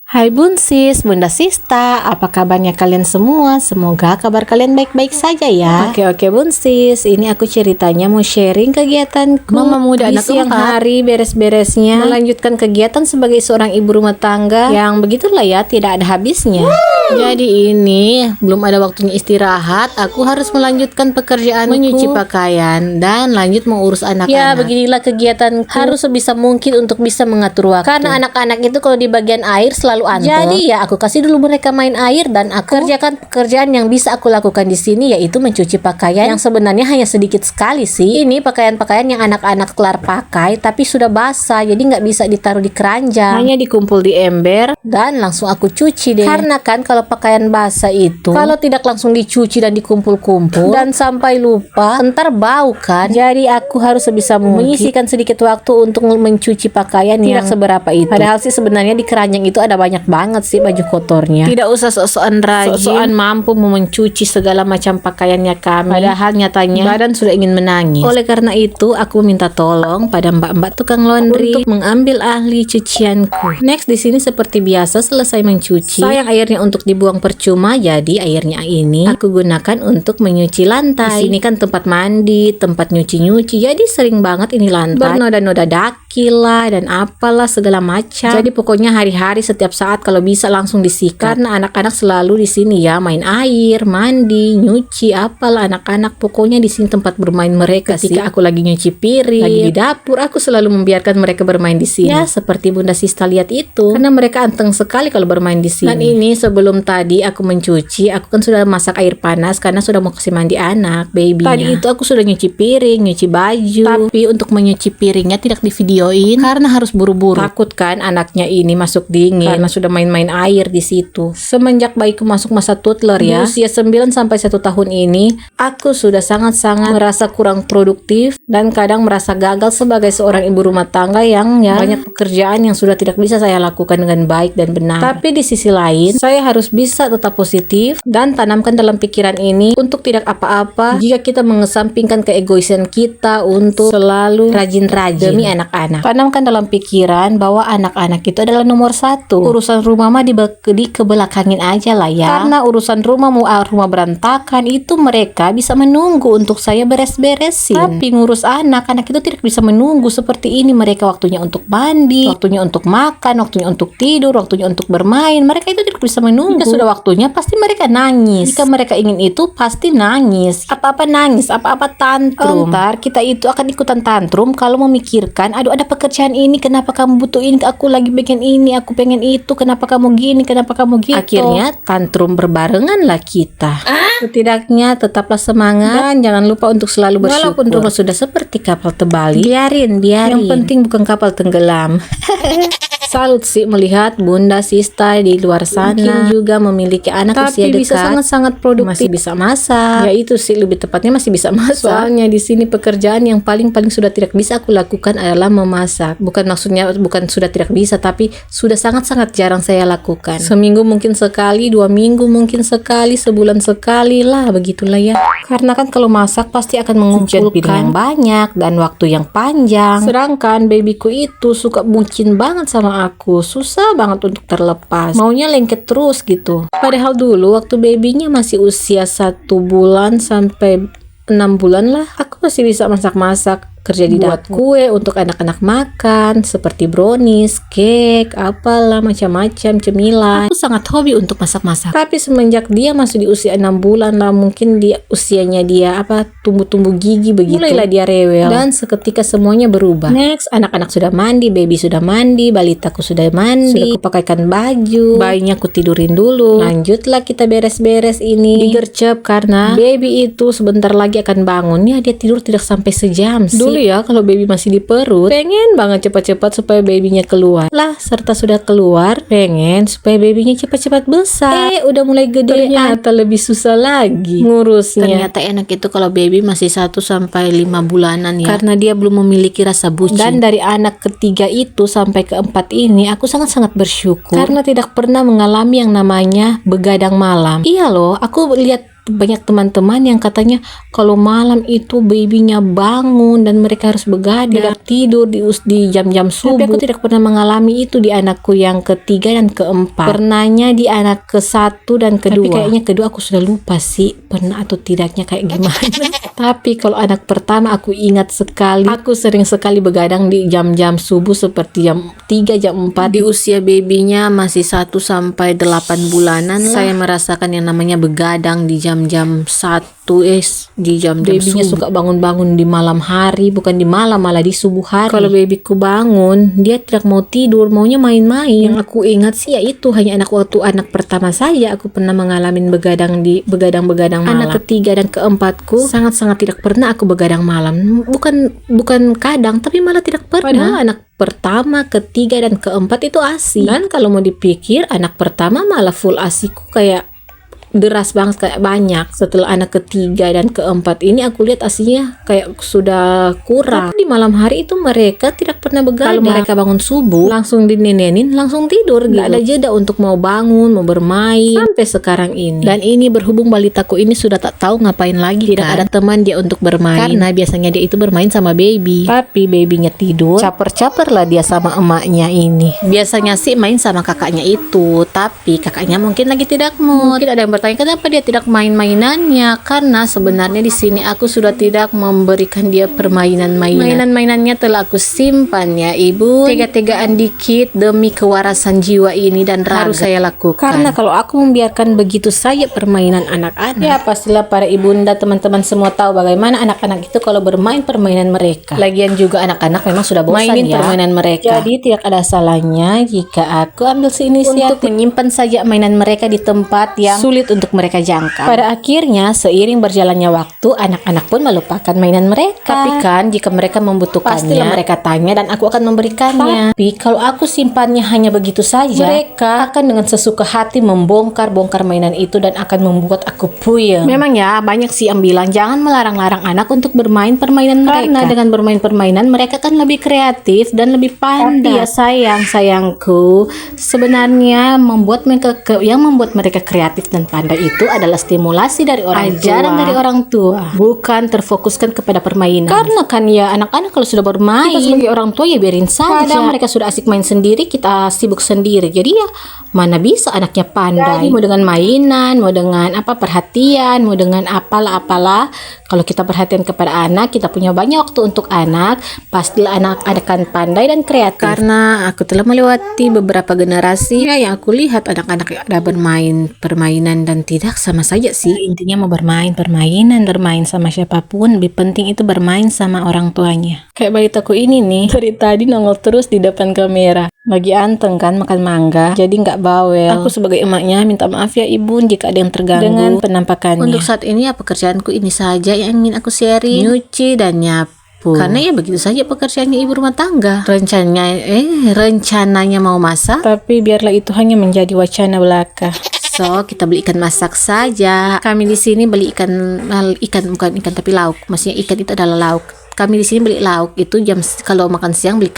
Hai Bunsis, Bunda Sista, apa kabarnya kalian semua? Semoga kabar kalian baik-baik saja ya. Oke Bunsis, ini aku ceritanya mau sharing kegiatanku. Mama muda di anak siang hari beres-beresnya melanjutkan kegiatan sebagai seorang ibu rumah tangga yang begitulah ya, tidak ada habisnya. Jadi ini belum ada waktunya istirahat, aku harus melanjutkan pekerjaan menyuci pakaian dan lanjut mengurus anak-anak. Ya beginilah kegiatan, harus sebisa mungkin untuk bisa mengatur waktu. Karena anak-anak itu kalau di bagian air selalu anteng. Jadi ya aku kasih dulu mereka main air dan aku kerjakan pekerjaan yang bisa aku lakukan di sini, yaitu mencuci pakaian yang sebenarnya hanya sedikit sekali sih. Ini pakaian-pakaian yang anak-anak kelar pakai tapi sudah basah, jadi nggak bisa ditaruh di keranjang. Hanya dikumpul di ember dan langsung aku cuci deh. Karena kan kalau pakaian basah itu kalau tidak langsung dicuci dan dikumpul-kumpul dan sampai lupa, ntar bau kan. Jadi aku harus sebisa mungkin menyisihkan sedikit waktu untuk mencuci pakaian yang tidak seberapa itu. Padahal sih sebenarnya di keranjang itu ada banyak banget sih baju kotornya. Tidak usah sok-sokan rajin, sok-sokan mampu mencuci segala macam pakaiannya kami. Padahal nyatanya badan sudah ingin menangis. Oleh karena itu aku minta tolong pada mbak-mbak tukang laundry untuk mengambil ahli cucianku. Next di sini seperti biasa selesai mencuci, sayang airnya untuk dibuang percuma, jadi airnya ini aku gunakan untuk menyuci lantai. Di sini kan tempat mandi, tempat nyuci-nyuci, jadi sering banget ini lantai bernoda-noda daki lah dan apalah segala macam. Jadi pokoknya hari-hari setiap saat kalau bisa langsung disikat. Karena anak-anak selalu di sini ya main air, mandi, nyuci, apalah anak-anak. Pokoknya di sini tempat bermain mereka. Ketika aku lagi nyuci piring, lagi di dapur, aku selalu membiarkan mereka bermain di sini. Ya seperti Bunda Sista lihat itu. Karena mereka anteng sekali kalau bermain di sini. Dan ini sebelum tadi aku mencuci, aku kan sudah masak air panas karena sudah mau kasih mandi anak, babynya. Tadi itu aku sudah nyuci piring, nyuci baju. Tapi untuk menyuci piringnya tidak divideoin karena harus buru-buru. Takut kan anaknya ini masuk dingin karena sudah main-main air di situ. Semenjak bayiku masuk masa toddler ya, di usia 9 sampai 1 tahun ini, aku sudah sangat-sangat merasa kurang produktif dan kadang merasa gagal sebagai seorang ibu rumah tangga yang ya banyak pekerjaan yang sudah tidak bisa saya lakukan dengan baik dan benar. Tapi di sisi lain, saya harus bisa tetap positif dan tanamkan dalam pikiran ini untuk tidak apa-apa jika kita mengesampingkan keegoisan kita untuk selalu rajin-rajin demi anak-anak. Tanamkan dalam pikiran bahwa anak-anak itu adalah nomor 1. Urusan rumah mah dikebelakangin aja lah ya. Karena urusan rumah rumah berantakan itu mereka bisa menunggu untuk saya beres-beresin. Tapi ngurus anak itu tidak bisa menunggu seperti ini. Mereka waktunya untuk mandi, waktunya untuk makan, waktunya untuk tidur, waktunya untuk bermain. Mereka itu tidak bisa menunggu. Jika sudah waktunya pasti mereka nangis. Jika mereka ingin itu pasti nangis. Apa-apa nangis, apa-apa tantrum. Ntar kita itu akan ikutan tantrum kalau memikirkan, aduh ada pekerjaan ini, kenapa kamu butuh ini, aku lagi pengen ini, aku pengen itu, kenapa kamu gini, kenapa kamu gitu. Akhirnya tantrum berbarengan lah kita. Setidaknya tetaplah semangat dan jangan lupa untuk selalu bersyukur. Walaupun rumah sudah seperti kapal terbalik, biarin. Yang penting bukan kapal tenggelam. Salut sih melihat Bunda Sista di luar sana mungkin juga memiliki anak usia dekat, bisa sangat-sangat produktif, masih bisa masak. Ya itu sih lebih tepatnya masih bisa masak. Soalnya di sini pekerjaan yang paling sudah tidak bisa aku lakukan adalah memasak. Bukan sudah tidak bisa, tapi sudah sangat-sangat jarang saya lakukan. Seminggu mungkin sekali, 2 minggu mungkin sekali, sebulan sekali lah, begitulah ya. Karena kan kalau masak pasti akan mengumpulkan piring yang banyak dan waktu yang panjang. Sedangkan babyku itu suka bucin banget sama aku, susah banget untuk terlepas, maunya lengket terus gitu. Padahal dulu waktu babynya masih usia 1 bulan sampai 6 bulan lah, aku masih bisa masak-masak, kerja di dapur, kue untuk anak-anak makan seperti brownies, cake, apalah macam-macam cemilan. Aku sangat hobi untuk masak-masak. Tapi semenjak dia masih di usia 6 bulan lah, mungkin di usianya dia tumbuh-tumbuh gigi begitu, mulailah dia rewel dan seketika semuanya berubah. Next, anak-anak sudah mandi, baby sudah mandi, balitaku sudah mandi, sudah kupakaikan baju, bayinya aku tidurin dulu. Lanjutlah kita beres-beres ini, digercep karena baby itu sebentar lagi akan bangun. Ya dia tidur tidak sampai sejam sih. Dulu ya kalau baby masih di perut, pengen banget cepat-cepat supaya babynya keluar lah, serta sudah keluar pengen supaya babynya cepat-cepat besar. Udah mulai gede, ternyata lebih susah lagi ngurusnya. Ternyata enak itu kalau baby masih 1 sampai 5 bulanan ya, karena dia belum memiliki rasa bucin. Dan dari anak ketiga itu sampai keempat ini aku sangat-sangat bersyukur karena tidak pernah mengalami yang namanya begadang malam. Iya loh, aku lihat banyak teman-teman yang katanya kalau malam itu babynya bangun dan mereka harus begadang, tidak tidur di jam-jam subuh. Tapi aku tidak pernah mengalami itu di anakku yang ketiga dan keempat. Pernahnya di anak ke-1 dan kedua. Tapi kayaknya kedua aku sudah lupa sih pernah atau tidaknya kayak gimana. Tapi kalau anak pertama aku ingat sekali, aku sering sekali begadang di jam-jam subuh seperti jam 3, jam 4. Di usia babynya masih 1 sampai 8 bulanan lah. Saya merasakan yang namanya begadang di jam-jam 1 di jam-jam babynya subuh. Suka bangun-bangun di malam hari, bukan di malam, malah di subuh hari. Kalau babyku bangun, dia tidak mau tidur, maunya main-main. Yang aku ingat sih ya itu hanya waktu anak pertama saja aku pernah mengalami begadang malam. Anak ketiga dan keempatku sangat-sangat tidak pernah aku begadang malam. Bukan kadang, tapi malah tidak pernah. Padahal anak pertama, ketiga dan keempat itu ASI. Dan kalau mau dipikir anak pertama malah full ASIku kayak deras banget, kayak banyak. Setelah anak ketiga dan keempat ini aku lihat asinya kayak sudah kurang. Tapi di malam hari itu mereka tidak pernah begadang. Kalau mereka bangun subuh langsung dinenenin, langsung tidur, gak ada jeda untuk mau bangun, mau bermain sampai sekarang ini. Dan ini berhubung balitaku ini sudah tak tahu ngapain lagi, tidak ada teman dia untuk bermain karena biasanya dia itu bermain sama baby. Tapi babynya tidur, caper-caper lah dia sama emaknya ini. Biasanya sih main sama kakaknya itu, tapi kakaknya mungkin lagi tidak mood. Mungkin ada yang bertanya kenapa dia tidak main-mainannya, karena sebenarnya di sini aku sudah tidak memberikan dia mainan-mainannya telah aku simpan ya ibu. Tega-tegaan dikit demi kewarasan jiwa ini dan raga harus saya lakukan, karena kalau aku membiarkan begitu saja permainan anak-anak, ya pastilah para ibunda teman-teman semua tahu bagaimana anak-anak itu kalau bermain permainan mereka. Lagian juga anak-anak memang sudah bosan mainin permainan mereka, jadi tidak ada salahnya jika aku ambil inisiatif untuk menyimpan saja mainan mereka di tempat yang sulit untuk mereka jangkau. Pada akhirnya seiring berjalannya waktu anak-anak pun melupakan mainan mereka. Tapi kan jika mereka membutuhkannya pastilah mereka tanya dan aku akan memberikannya. Tapi kalau aku simpannya hanya begitu saja, mereka akan dengan sesuka hati membongkar mainan itu dan akan membuat aku puyeng. Memang ya banyak sih yang bilang jangan melarang-larang anak untuk bermain permainan mereka, karena dengan bermain permainan mereka kan lebih kreatif dan lebih pandai. Ya sayangku, sebenarnya yang membuat mereka kreatif dan pandai itu adalah stimulasi dari orang tua, ajaran dari orang tua, bukan terfokuskan kepada permainan. Karena kan ya anak-anak kalau sudah bermain, kita sebagai orang tua ya biarin saja. Kadang mereka sudah asik main sendiri, kita sibuk sendiri. Jadi ya mana bisa anaknya pandai. Jadi, mau dengan mainan, mau dengan perhatian, mau dengan apalah. Kalau kita perhatian kepada anak, kita punya banyak waktu untuk anak, pastilah anak akan pandai dan kreatif. Karena aku telah melewati beberapa generasi ya, yang aku lihat anak-anak yang ada bermain permainan dan tidak sama saja sih. Intinya mau bermain sama siapapun, lebih penting itu bermain sama orang tuanya. Kayak balitaku ini nih, dari tadi nongol terus di depan kamera. Lagi anteng kan makan mangga, jadi nggak bawel. Aku sebagai emaknya minta maaf ya ibu jika ada yang terganggu dengan penampakannya. Untuk saat ini ya pekerjaanku ini saja yang ingin aku sharing, nyuci dan nyapu. Karena ya begitu saja pekerjaannya ibu rumah tangga. Rencananya mau masak, tapi biarlah itu hanya menjadi wacana belaka. So, kita beli ikan masak saja. Kami di sini beli ikan bukan ikan tapi lauk. Maksudnya ikan itu adalah lauk. Kami di sini beli lauk itu kalau makan siang beli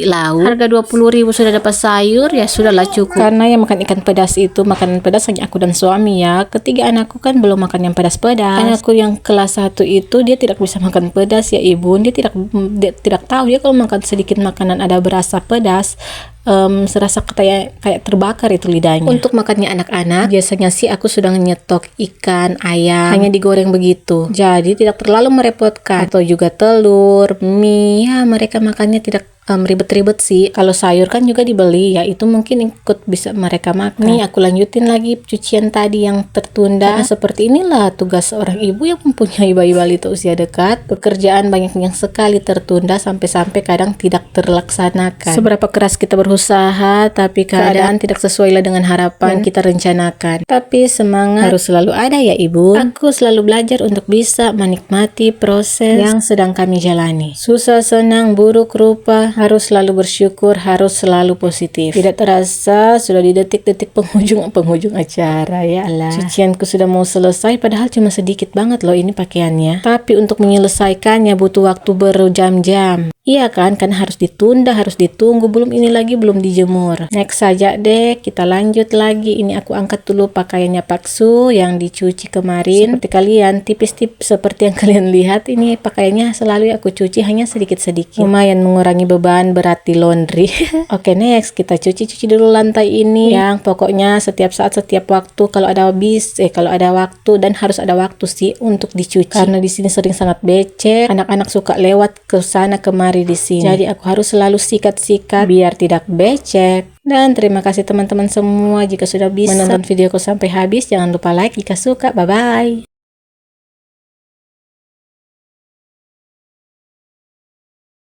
lauk. Harga 20.000 sudah dapat sayur, ya sudahlah cukup. Karena yang makan ikan pedas itu makanan pedas hanya aku dan suami ya. Ketiga anakku kan belum makan yang pedas-pedas. Anakku yang kelas 1 itu dia tidak bisa makan pedas ya ibu. Dia tidak tahu, dia kalau makan sedikit makanan ada berasa pedas, serasa kayak terbakar itu lidahnya. Untuk makannya anak-anak biasanya sih aku sudah nyetok ikan, ayam, hanya digoreng begitu, jadi tidak terlalu merepotkan. Atau juga telur, mie, ya mereka makannya tidak ribet-ribet sih. Kalau sayur kan juga dibeli ya, itu mungkin ikut bisa mereka makan. Nih aku lanjutin lagi cucian tadi yang tertunda. Karena seperti inilah tugas seorang ibu yang mempunyai bayi balita usia dekat. Pekerjaan banyak yang sekali tertunda sampai-sampai kadang tidak terlaksanakan. Seberapa keras kita berusaha, tapi keadaan tidak sesuai dengan harapan kita rencanakan. Tapi semangat harus selalu ada ya ibu. Aku selalu belajar untuk bisa menikmati proses yang sedang kami jalani. Susah senang buruk rupa saja. Harus selalu bersyukur, harus selalu positif. Tidak terasa sudah di detik-detik penghujung acara. Ya Allah, cucianku sudah mau selesai, padahal cuma sedikit banget loh ini pakaiannya. Tapi untuk menyelesaikannya butuh waktu berjam-jam. Iya kan harus ditunda, harus ditunggu, belum ini lagi belum dijemur. Next saja deh, kita lanjut lagi. Ini aku angkat dulu pakaiannya Paksu yang dicuci kemarin. Seperti kalian, tipis-tipis seperti yang kalian lihat, ini pakaiannya selalu aku cuci hanya sedikit-sedikit. Lumayan mengurangi beban berat di laundry. Oke, next kita cuci dulu lantai ini. Yang pokoknya setiap saat, setiap waktu kalau ada waktu, dan harus ada waktu sih untuk dicuci. Karena di sini sering sangat becek. Anak-anak suka lewat ke sana kemari di sini. Jadi aku harus selalu sikat-sikat biar tidak becek. Dan terima kasih teman-teman semua jika sudah bisa menonton videoku sampai habis. Jangan lupa like jika suka. Bye bye.